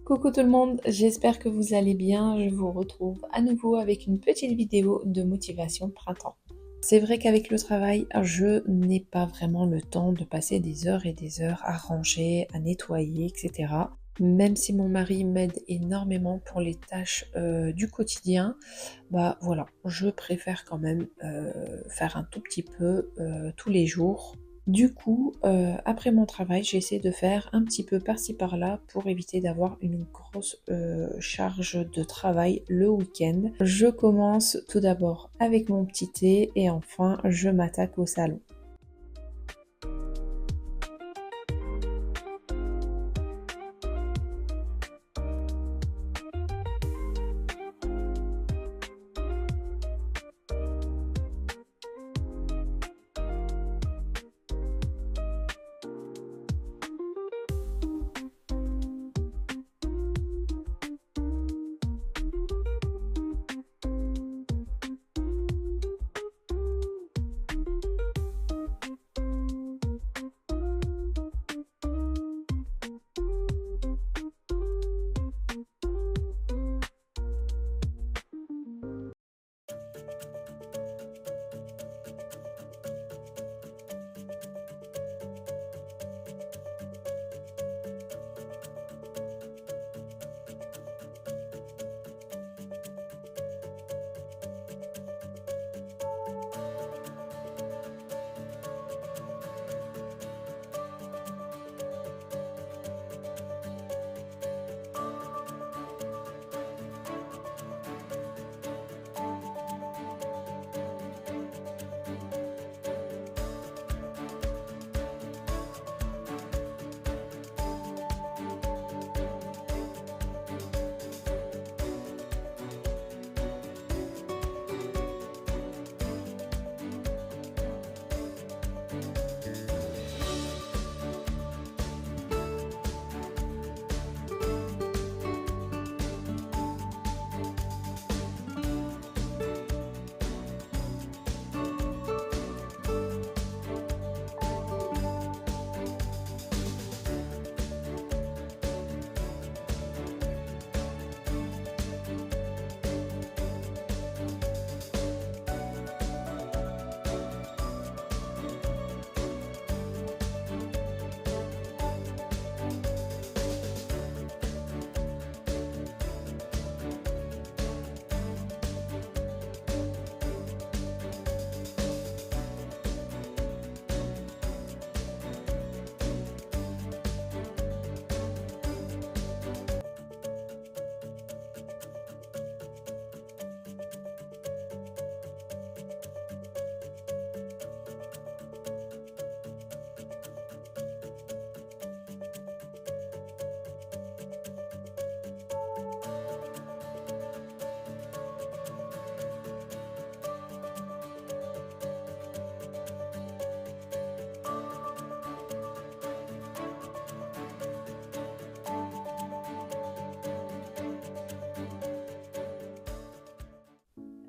Coucou tout le monde, j'espère que vous allez bien. Je vous retrouve à nouveau avec une petite vidéo de motivation printemps. C'est vrai qu'avec le travail, je n'ai pas vraiment le temps de passer des heures et des heures à ranger, à nettoyer, etc. Même si mon mari m'aide énormément pour les tâches du quotidien, bah voilà, je préfère quand même faire un tout petit peu tous les jours. Du coup, après mon travail, j'essaie de faire un petit peu par-ci par-là pour éviter d'avoir une grosse charge de travail le week-end. Je commence tout d'abord avec mon petit thé et enfin je m'attaque au salon.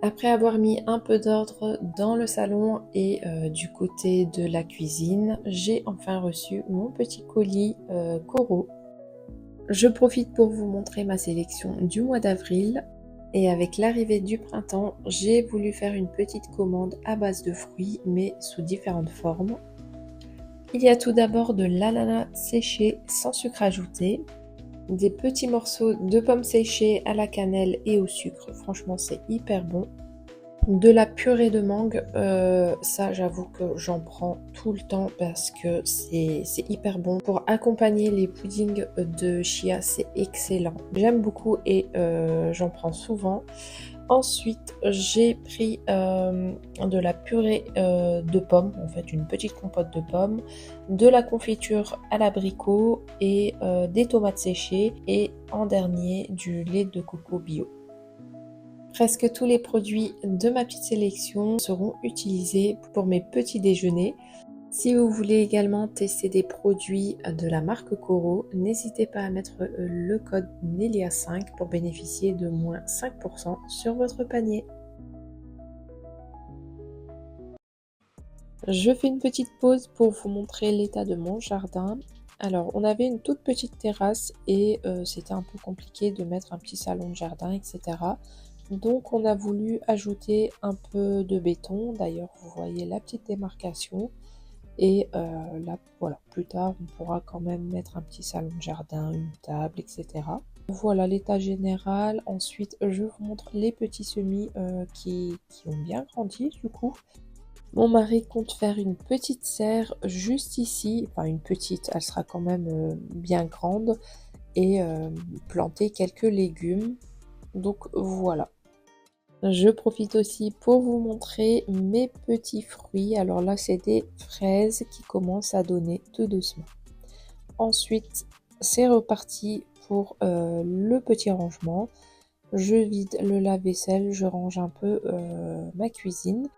Après avoir mis un peu d'ordre dans le salon et du côté de la cuisine, j'ai enfin reçu mon petit colis Coro. Je profite pour vous montrer ma sélection du mois d'avril. Et avec l'arrivée du printemps, j'ai voulu faire une petite commande à base de fruits, mais sous différentes formes. Il y a tout d'abord de l'ananas séché sans sucre ajouté, des petits morceaux de pommes séchées à la cannelle et au sucre, franchement c'est hyper bon. De la purée de mangue, ça j'avoue que j'en prends tout le temps parce que c'est hyper bon. Pour accompagner les puddings de chia, c'est excellent. J'aime beaucoup et j'en prends souvent. Ensuite, j'ai pris de la purée de pommes, en fait une petite compote de pommes, de la confiture à l'abricot et des tomates séchées et en dernier du lait de coco bio. Presque tous les produits de ma petite sélection seront utilisés pour mes petits déjeuners. Si vous voulez également tester des produits de la marque Coro, n'hésitez pas à mettre le code NELIA5 pour bénéficier de moins 5% sur votre panier. Je fais une petite pause pour vous montrer l'état de mon jardin. Alors, on avait une toute petite terrasse et c'était un peu compliqué de mettre un petit salon de jardin, etc. Donc, on a voulu ajouter un peu de béton. D'ailleurs, vous voyez la petite démarcation. Et là, voilà, plus tard, on pourra quand même mettre un petit salon de jardin, une table, etc. Voilà l'état général. Ensuite, je vous montre les petits semis qui ont bien grandi du coup. Mon mari compte faire une petite serre juste ici, enfin une petite, elle sera quand même bien grande, et planter quelques légumes. Donc voilà. Je profite aussi pour vous montrer mes petits fruits. Alors là, c'est des fraises qui commencent à donner tout doucement. Ensuite, c'est reparti pour le petit rangement. Je vide le lave-vaisselle, je range un peu ma cuisine.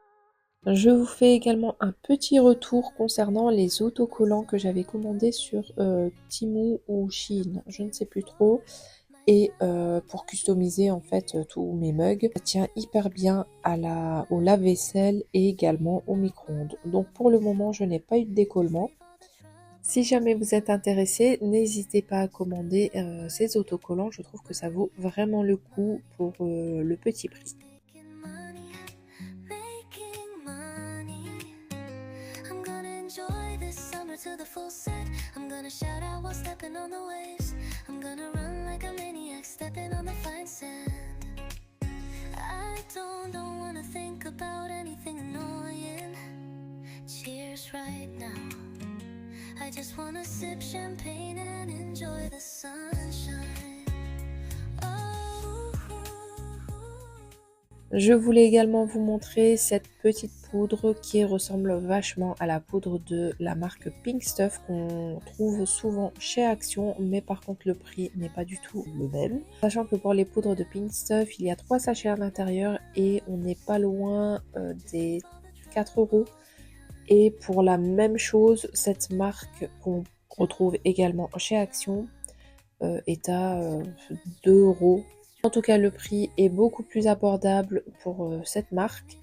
Je vous fais également un petit retour concernant les autocollants que j'avais commandés sur Temu ou Shein, je ne sais plus trop. Et pour customiser en fait tous mes mugs, ça tient hyper bien au lave-vaisselle et également au micro-ondes. Donc pour le moment, je n'ai pas eu de décollement. Si jamais vous êtes intéressé, n'hésitez pas à commander ces autocollants. Je trouve que ça vaut vraiment le coup pour le petit prix. To the full set, I'm gonna shout out while stepping on the waves. I'm gonna run like a maniac, stepping on the fine sand. I don't wanna think about anything annoying. Cheers right now. I just wanna sip champagne and enjoy the sunshine. Je voulais également vous montrer cette petite poudre qui ressemble vachement à la poudre de la marque Pink Stuff qu'on trouve souvent chez Action, mais par contre le prix n'est pas du tout le même. Sachant que pour les poudres de Pink Stuff, il y a 3 sachets à l'intérieur et on n'est pas loin des 4 €. Et pour la même chose, cette marque qu'on retrouve également chez Action est à 2 €. En tout cas, le prix est beaucoup plus abordable pour cette marque.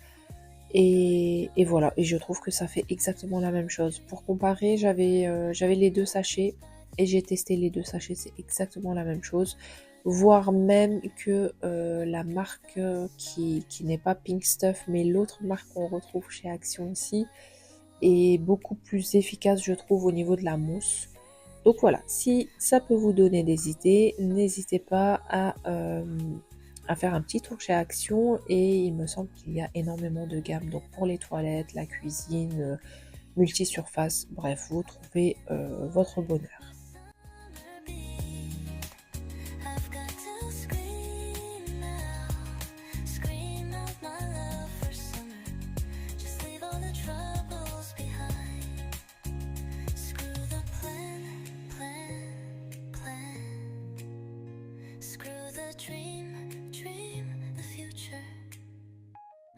Et voilà, et je trouve que ça fait exactement la même chose. Pour comparer, j'avais les 2 sachets et j'ai testé les 2 sachets, c'est exactement la même chose. Voire même que la marque qui n'est pas Pink Stuff, mais l'autre marque qu'on retrouve chez Action aussi, est beaucoup plus efficace, je trouve, au niveau de la mousse. Donc voilà, si ça peut vous donner des idées, n'hésitez pas à faire un petit tour chez Action, et il me semble qu'il y a énormément de gammes. Donc pour les toilettes, la cuisine, multisurface, bref, vous trouvez votre bonheur.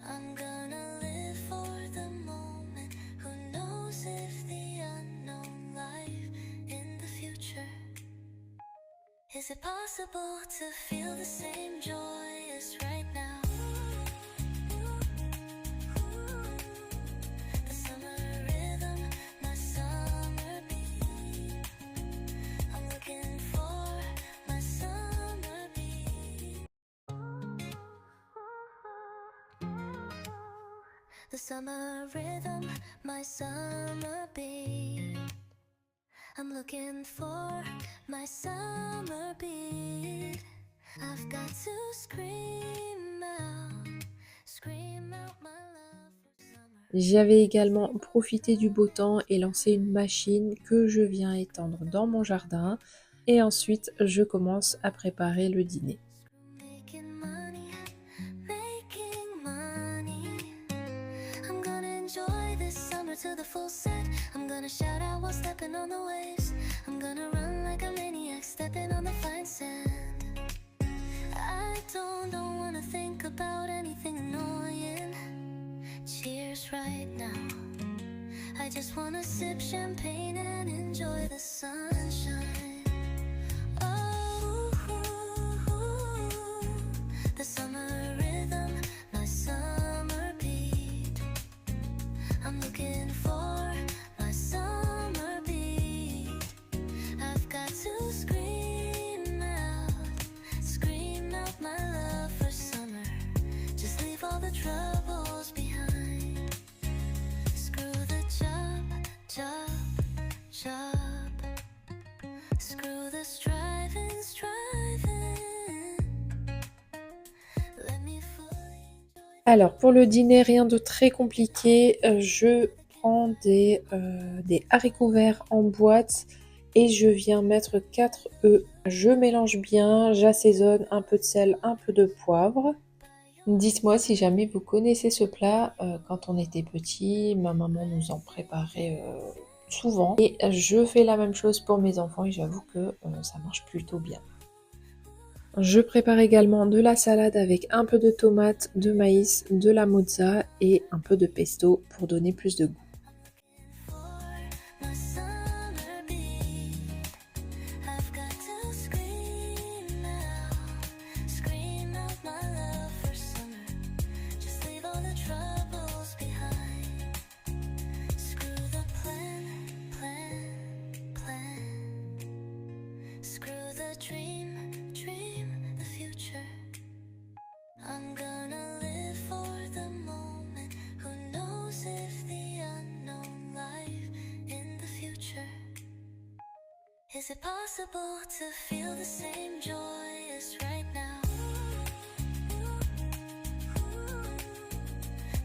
I'm gonna live for the moment. Who knows if the unknown life in the future? Is it possible to feel the same joy as right now? The summer rhythm, my summer beat. I'm looking for my summer beat. The summer rhythm, my summer beat. I'm looking for my summer beat. I've got to scream out my love for summer. J'avais également profité du beau temps et lancé une machine que je viens étendre dans mon jardin. Et ensuite, je commence à préparer le dîner. To the full set, I'm gonna shout out while stepping on the waves. I'm gonna run like a maniac, stepping on the fine sand. I don't wanna think about anything annoying. Cheers right now. I just wanna sip champagne and enjoy the sunshine. Oh, the summer rhythm, my summer beat. I'm looking for my summer beat. Alors pour le dîner, rien de très compliqué. Je prends des haricots verts en boîte et je viens mettre 4 œufs. Je mélange bien, j'assaisonne un peu de sel, un peu de poivre. Dites-moi si jamais vous connaissez ce plat. Quand on était petit, ma maman nous en préparait souvent. Et je fais la même chose pour mes enfants et j'avoue que ça marche plutôt bien. Je prépare également de la salade avec un peu de tomates, de maïs, de la mozza et un peu de pesto pour donner plus de goût. My summer bee, I've got to scream out my love for summer. Just leave all the troubles behind. Screw the plan. Screw the dream, the future. I'm gonna live for the moment. Who knows if the unknown life in the future? Is it possible to feel the same joy as right now?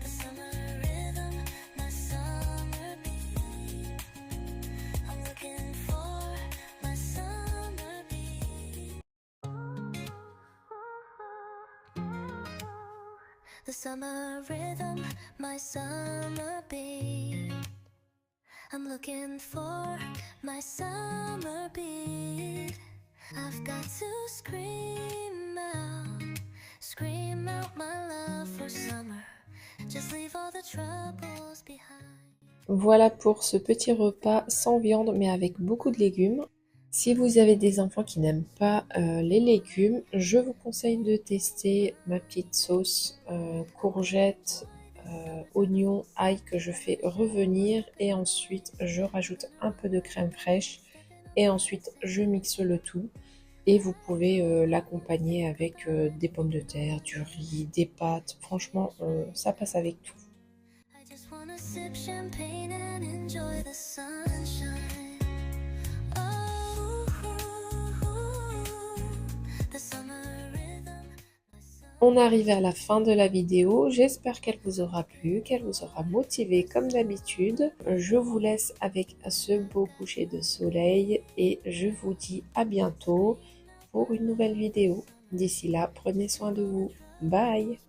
The summer rhythm, my summer beat. I'm looking for my summer beat. The summer rhythm, my summer beat. I'm looking for my summer beat. I've got to scream out my love for summer. Just leave all the troubles behind. Voilà pour ce petit repas sans viande mais avec beaucoup de légumes. Si vous avez des enfants qui n'aiment pas les légumes, je vous conseille de tester ma petite sauce courgette, oignon, ail que je fais revenir et ensuite je rajoute un peu de crème fraîche et ensuite je mixe le tout et vous pouvez l'accompagner avec des pommes de terre, du riz, des pâtes. Franchement, ça passe avec tout. I just wanna sip champagne and enjoy the sunshine. Oh, the summer rhythm. On arrive à la fin de la vidéo, j'espère qu'elle vous aura plu, qu'elle vous aura motivé comme d'habitude. Je vous laisse avec ce beau coucher de soleil et je vous dis à bientôt pour une nouvelle vidéo. D'ici là, prenez soin de vous. Bye!